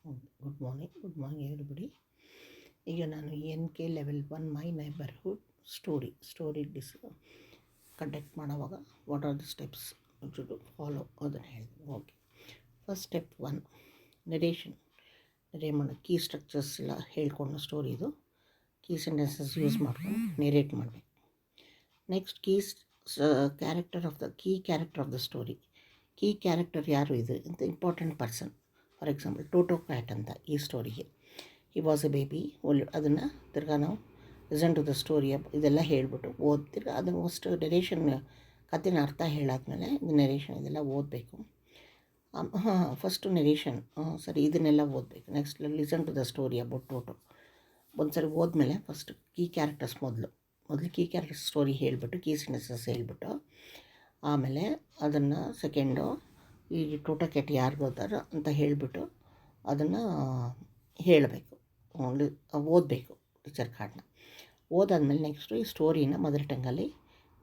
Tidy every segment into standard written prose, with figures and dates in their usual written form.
Good morning everybody. ಈಗ ನಾನು NK level 1 my neighbourhood story conduct ಮಾಡೋವಾಗ what are the steps to follow ಅದನ್ನು ಹೇಳಿದೆ. Okay, first step 1 narration. ಮಾಡೋದು key structures ಎಲ್ಲ ಹೇಳ್ಕೊಂಡು ಸ್ಟೋರಿದು ಕೀ ಸೆಂಟೆನ್ಸಸ್ ಯೂಸ್ ಮಾಡ್ಕೊಂಡು ನೆರೇಟ್ ಮಾಡಬೇಕು. Next character of the story. Key character ಯಾರು ಇದು ಅಂತ important person. For example Toto cat ಅಂತ ಈ ಸ್ಟೋರಿಗೆ ಹಿ ವಾಸ್ ಎ ಬೇಬಿ. ಅದನ್ನು ತಿರ್ಗಾ ನಾವು ಲಿಸನ್ ಟು ದ ಸ್ಟೋರಿ ಇದೆಲ್ಲ ಹೇಳಿಬಿಟ್ಟು ತಿರ್ಗಾ ಅದನ್ನು ಫಸ್ಟ್ ನೆರೇಷನ್ ಕಥೆನ ಅರ್ಥ ಹೇಳಾದ್ಮೇಲೆ ಇದು ನೆರೇಷನ್ ಇದೆಲ್ಲ ಓದಬೇಕು. ಫಸ್ಟು ನೆರೇಷನ್ ಸರಿ ಇದನ್ನೆಲ್ಲ ಓದಬೇಕು. Next listen to the story about Toto ಒಂದು ಸರಿ ಓದ್ಮೇಲೆ ಫಸ್ಟ್ ಕೀ ಕ್ಯಾರೆಕ್ಟರ್ಸ್ ಮೊದಲು ಕೀ ಕ್ಯಾರೆಕ್ಟರ್ಸ್ ಸ್ಟೋರಿ ಹೇಳಿಬಿಟ್ಟು ಕೀ ಸೆಂಟೆನ್ಸಸ್ ಹೇಳಿಬಿಟ್ಟು ಆಮೇಲೆ ಅದನ್ನು ಸೆಕೆಂಡು ಈ ಟೋಟೋ ಕ್ಯಾಟ್ ಯಾರು ಓದಾರ ಅಂತ ಹೇಳಿಬಿಟ್ಟು ಅದನ್ನು ಹೇಳಬೇಕು, ಓದಬೇಕು ಟೀಚರ್ ಕಾರ್ಡ್ನ. ಓದಾದ್ಮೇಲೆ ನೆಕ್ಸ್ಟು ಈ ಸ್ಟೋರಿನ ಮದರ್ ಟಂಗಲ್ಲಿ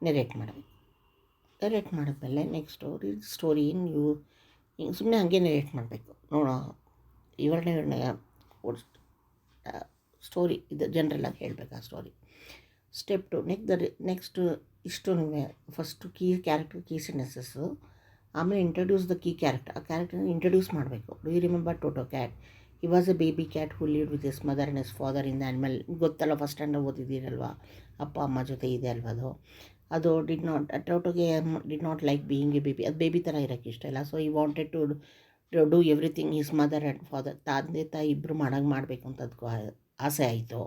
ನೆರೇಟ್ ಮಾಡಬೇಕು. ನೆರೇಟ್ ಮಾಡಿದ್ಮೇಲೆ ನೆಕ್ಸ್ಟು ಸ್ಟೋರಿ ನೀವು ಸುಮ್ಮನೆ ಹಾಗೆ ನೆರೇಟ್ ಮಾಡಬೇಕು. ವಿವರಣೆ ಸ್ಟೋರಿ ಇದು ಜನರಲ್ಲಾಗಿ ಹೇಳಬೇಕು ಆ ಸ್ಟೋರಿ. ಸ್ಟೆಪ್ 2 ನೆಕ್ಸ್ಟು ಇಷ್ಟು ಫಸ್ಟು ಕೀ ಸೆಂಟೆನ್ಸಸ್ಸು, ಆಮೇಲೆ ಇಂಟ್ರಡ್ಯೂಸ್ ದ ಕೀ ಕ್ಯಾರೆಕ್ಟರ್. ಆ ಕ್ಯಾರೆಕ್ಟರ್ನ ಇಂಟ್ರಡ್ಯೂಸ್ ಮಾಡಬೇಕು. Do you remember Toto cat? He was a baby cat who lived with his mother and his father in the animal. ಗೊತ್ತಲ್ಲ, first standard ಓದಿದ್ದೀರಲ್ವ, ಅಪ್ಪ ಅಮ್ಮ ಜೊತೆ ಇದೆ ಅಲ್ವ ಅದು ಟೋಟೋಗೆ did not like being a baby. ಅದು ಬೇಬಿ ಥರ ಇರೋಕ್ಕೆ ಇಷ್ಟ ಇಲ್ಲ. So he wanted to do everything his mother and father, ತಂದೆ ತಾಯಿ ಇಬ್ಬರು ಮಾಡಬೇಕು ಅಂತ ಅದಕ್ಕೂ ಆಸೆ ಆಯಿತು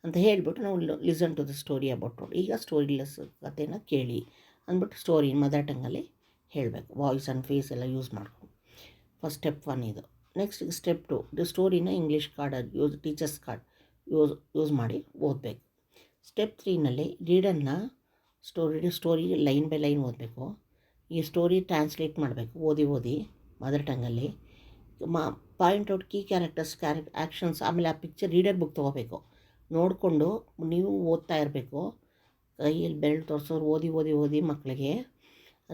ಅಂತ ಹೇಳಿಬಿಟ್ಟು ನಾವು listen to the story about Toto. ಈಗ ಸ್ಟೋರಿಲೆಸ್ ಕಥೆನ ಕೇಳಿ ಅಂದ್ಬಿಟ್ಟು ಸ್ಟೋರಿ ಮದರ್ ಟಂಗಲ್ಲಿ ಹೇಳಬೇಕು. ವಾಯ್ಸ್ ಆ್ಯಂಡ್ ಫೇಸ್ ಎಲ್ಲ ಯೂಸ್ ಮಾಡ್ಕೊಂಡು. ಫಸ್ಟ್ ಸ್ಟೆಪ್ 1 ಇದು. ನೆಕ್ಸ್ಟ್ ಸ್ಟೆಪ್ 2 ದ ಸ್ಟೋರಿನ English card teachers card use ಮಾಡಿ ಓದಬೇಕು. ಸ್ಟೆಪ್ 3ನಲ್ಲಿ ರೀಡನ್ನು ಸ್ಟೋರಿ ಲೈನ್ ಬೈ ಲೈನ್ ಓದಬೇಕು. ಈ ಸ್ಟೋರಿ ಟ್ರಾನ್ಸ್ಲೇಟ್ ಮಾಡಬೇಕು ಓದಿ ಮದರ್ ಟಂಗಲ್ಲಿ. Point out key characters actions. ಆಮೇಲೆ ಆ ಪಿಕ್ಚರ್ ರೀಡರ್ ಬುಕ್ ತೊಗೋಬೇಕು, ನೋಡಿಕೊಂಡು ನೀವು ಓದ್ತಾ ಇರಬೇಕು. ಕೈಯಲ್ಲಿ ಬೆರಳು ತೋರಿಸೋರು ಓದಿ ಮಕ್ಕಳಿಗೆ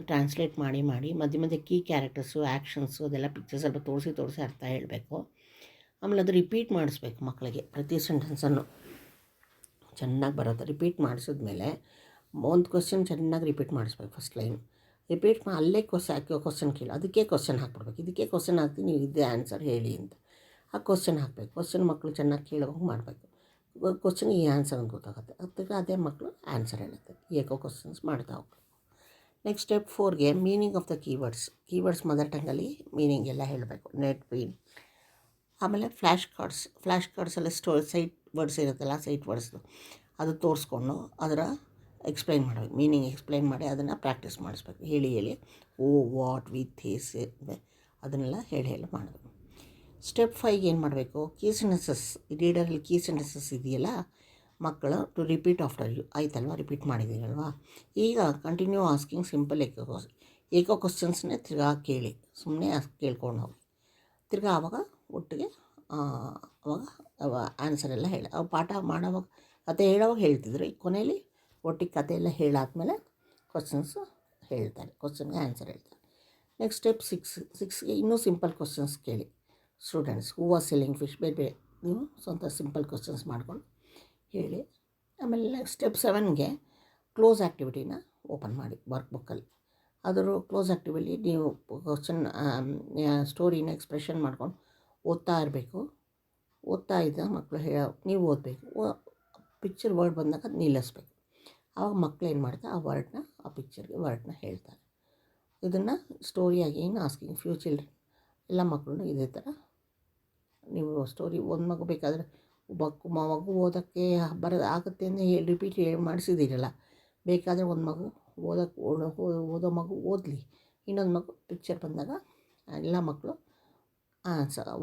ಟ್ರಾನ್ಸ್ಲೇಟ್ ಮಾಡಿ ಮಧ್ಯೆ ಕೀ ಕ್ಯಾರೆಕ್ಟರ್ಸು ಆ್ಯಕ್ಷನ್ಸು ಅದೆಲ್ಲ ಪಿಕ್ಚರ್ಸ್ ಸ್ವಲ್ಪ ತೋರಿಸಿ ಅರ್ಥ ಹೇಳಬೇಕು. ಆಮೇಲೆ ಅದು ರಿಪೀಟ್ ಮಾಡಿಸ್ಬೇಕು ಮಕ್ಕಳಿಗೆ. ಪ್ರತಿ ಸೆಂಟೆನ್ಸನ್ನು ಚೆನ್ನಾಗಿ ಬರುತ್ತೆ. ರಿಪೀಟ್ ಮಾಡಿಸಿದ್ಮೇಲೆ ಒಂದು ಕ್ವಶನ್ ಚೆನ್ನಾಗಿ ರಿಪೀಟ್ ಮಾಡಿಸ್ಬೇಕು. ಫಸ್ಟ್ ಲೈನ್ ರಿಪೀಟ್ ಅಲ್ಲೇ ಕ್ವಶನ್ ಕೇಳಿ ಅದಕ್ಕೆ ಕ್ವಶನ್ ಹಾಕ್ಬಿಡ್ಬೇಕು. ಇದಕ್ಕೆ ಕ್ವಶನ್ ಹಾಕ್ತೀನಿ, ನೀವು ಇದೇ ಆನ್ಸರ್ ಹೇಳಿ ಅಂತ ಆ ಕ್ವಶನ್ ಹಾಕಬೇಕು. ಕ್ವಶನ್ ಮಕ್ಕಳು ಚೆನ್ನಾಗಿ ಕೇಳೋಂಗೆ ಮಾಡಬೇಕು. ಕ್ವಶನ್ಗೆ ಈ ಆನ್ಸರ್ ಅಂತ ಗೊತ್ತಾಗುತ್ತೆ. ಅದಕ್ಕೆ ಅದೇ ಮಕ್ಕಳು ಆನ್ಸರ್ ಹೇಳುತ್ತೆ. ಏಕೋ ಕ್ವಶನ್ಸ್ ಮಾಡ್ತಾ ಹೋಗ್ಬೇಕು. ನೆಕ್ಸ್ಟ್ ಸ್ಟೆಪ್ 4ಗೆ meaning of the keywords mother ಟಂಗಲ್ಲಿ ಮೀನಿಂಗ್ ಎಲ್ಲ ಹೇಳಬೇಕು. ಆಮೇಲೆ ಫ್ಲ್ಯಾಶ್ ಕಾರ್ಡ್ಸಲ್ಲಿ ಸೈಟ್ ವರ್ಡ್ಸ್ ಇರುತ್ತಲ್ಲ, ಸೈಟ್ ವರ್ಡ್ಸ್ದು ಅದು ತೋರಿಸ್ಕೊಂಡು ಅದರ ಮೀನಿಂಗ್ ಎಕ್ಸ್ಪ್ಲೈನ್ ಮಾಡಿ ಅದನ್ನು ಪ್ರಾಕ್ಟೀಸ್ ಮಾಡಿಸ್ಬೇಕು. ಹೇಳಿ ವಾಟ್ ವಿತ್ ಹೇಸ್ ಅದನ್ನೆಲ್ಲ ಹೇಳಿ ಮಾಡಬೇಕು. ಸ್ಟೆಪ್ 5ಗೆ ಏನು ಮಾಡಬೇಕು, ಕೀ ಸೆಂಟೆನ್ಸಸ್ ರೀಡರಲ್ಲಿ ಕೀ ಸೆಂಟೆನ್ಸಸ್ ಇದೆಯಲ್ಲ ಮಕ್ಕಳು ಟು ರಿಪೀಟ್ ಆಫ್ಟರ್ ಯು. ಆಯ್ತಲ್ವ, ರಿಪೀಟ್ ಮಾಡಿದ್ದೀರಲ್ವ. ಈಗ ಕಂಟಿನ್ಯೂ ಆಸ್ಕಿಂಗ್ ಸಿಂಪಲ್ ಏಕೋ ಕ್ವಶನ್ಸ್ನೇ ತಿರ್ಗಾ ಕೇಳಿ, ಸುಮ್ಮನೆ ಕೇಳ್ಕೊಂಡು ಹೋಗಿ ತಿರ್ಗಾ ಆವಾಗ ಒಟ್ಟಿಗೆ ಅವಾಗ ಆನ್ಸರ್ ಎಲ್ಲ ಹೇಳಿ ಅವು ಪಾಠ ಮಾಡೋವಾಗ ಕತೆ ಹೇಳೋವಾಗ ಹೇಳ್ತಿದ್ರು. ಈ ಕೊನೆಯಲ್ಲಿ ಒಟ್ಟಿಗೆ ಕತೆ ಎಲ್ಲ ಹೇಳಾದ್ಮೇಲೆ ಕ್ವಶನ್ಸು ಹೇಳ್ತಾರೆ, ಕ್ವಶನ್ಗೆ ಆನ್ಸರ್ ಹೇಳ್ತಾರೆ. ನೆಕ್ಸ್ಟ್ ಸ್ಟೆಪ್ 6ಗೆ ಇನ್ನೂ ಸಿಂಪಲ್ ಕ್ವಶನ್ಸ್ ಕೇಳಿ students. Who was selling fish, ಬೇರೆ ನೀವು ಸ್ವಂತ ಸಿಂಪಲ್ ಕ್ವಶನ್ಸ್ ಮಾಡ್ಕೊಂಡು ಹೇಳಿ. ಆಮೇಲೆ ಸ್ಟೆಪ್ 7ಗೆ ಕ್ಲೋಸ್ ಆ್ಯಕ್ಟಿವಿಟಿನ ಓಪನ್ ಮಾಡಿ ವರ್ಕ್ ಬುಕ್ಕಲ್ಲಿ. ಅದರ ಕ್ಲೋಸ್ ಆ್ಯಕ್ಟಿವಿಟಿ ನೀವು ಕ್ವಶನ್ ಸ್ಟೋರಿನ ಎಕ್ಸ್ಪ್ರೆಷನ್ ಮಾಡ್ಕೊಂಡು ಓದ್ತಾ ಇರಬೇಕು. ಓದ್ತಾ ಇದ್ದ ಮಕ್ಕಳು ನೀವು ಓದಬೇಕು. ಪಿಕ್ಚರ್ ವರ್ಡ್ ಬಂದಾಗ ನಿಲ್ಲಿಸ್ಬೇಕು. ಆವಾಗ ಮಕ್ಕಳು ಏನು ಮಾಡ್ತಾರೆ, ಆ ಪಿಕ್ಚರ್ಗೆ ವರ್ಡ್ನ ಹೇಳ್ತಾರೆ. ಇದನ್ನು ಸ್ಟೋರಿಯಾಗಿ ಆಸ್ಕಿಂಗ್ ಫ್ಯೂ ಚಿಲ್ಡ್ರನ್ ಎಲ್ಲ ಮಕ್ಕಳು ಇದೇ ಥರ ನೀವು ಸ್ಟೋರಿ ಒಂದು ಮಗು ಬೇಕಾದರೆ ಮಗು ಓದೋಕ್ಕೆ ಆಗುತ್ತೆ ಅಂತ ರಿಪೀಟ್ ಮಾಡಿಸಿದ್ದೀರಲ್ಲ, ಬೇಕಾದರೆ ಒಂದು ಮಗು ಓದೋ ಮಗು ಓದಲಿ, ಇನ್ನೊಂದು ಮಗು ಪಿಕ್ಚರ್ ಬಂದಾಗ ಎಲ್ಲ ಮಕ್ಕಳು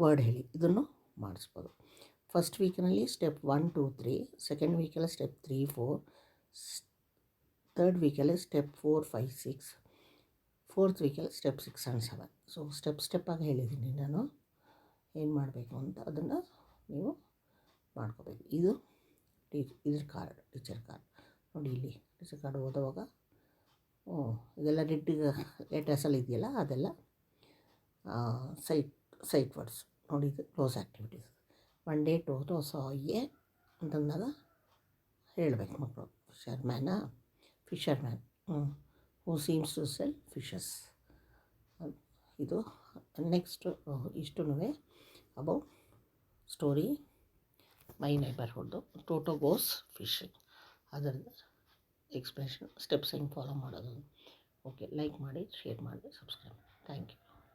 ವರ್ಡ್ ಹೇಳಿ ಇದನ್ನು ಮಾಡಿಸ್ಬೋದು. ಫಸ್ಟ್ ವೀಕ್ನಲ್ಲಿ ಸ್ಟೆಪ್ 1, 2, 3, ಸೆಕೆಂಡ್ ವೀಕಲ್ಲಿ ಸ್ಟೆಪ್ 3, 4, ಥರ್ಡ್ ವೀಕಲ್ಲಿ ಸ್ಟೆಪ್ 4, 5, 6, ಫೋರ್ತ್ ವೀಕಲ್ಲಿ ಸ್ಟೆಪ್ 6 ಆ್ಯಂಡ್ 7. ಸೊ ಸ್ಟೆಪ್ಪಾಗಿ ಹೇಳಿದ್ದೀನಿ ನಾನು ಏನು ಮಾಡಬೇಕು ಅಂತ. ಅದನ್ನು ನೀವು ಮಾಡ್ಕೋಬೇಕು. ಇದು ಟೀಚರ್ ಕಾರ್ಡ್ ನೋಡಿ. ಇಲ್ಲಿ ಟೀಚರ್ ಕಾರ್ಡ್ ಓದುವಾಗ ಇದೆಲ್ಲ ರೆಡ್ ಲೆಟರ್ಸಲ್ಲಿ ಇದೆಯಲ್ಲ ಅದೆಲ್ಲ ಸೈಟ್ ವರ್ಡ್ಸ್ ನೋಡಿ ಇದು cloze activities. One day Toto saw a ಅಂತಂದಾಗ ಹೇಳಬೇಕು ಮಕ್ಕಳು. Fisherman who seems to sell fishes. ಇದು ನೆಕ್ಸ್ಟ್ ಇಷ್ಟೂ about story my neighbourhood. Toto goes fishing, ಅದರಿಂದ ಎಕ್ಸ್ಪ್ರೆಷನ್ ಸ್ಟೆಪ್ಸ್ ಹೆಂಗೆ ಫಾಲೋ ಮಾಡೋದು. ಓಕೆ, ಲೈಕ್ ಮಾಡಿ, ಶೇರ್ ಮಾಡಿ, ಸಬ್ಸ್ಕ್ರೈಬ್ ಮಾಡಿ. Thank you.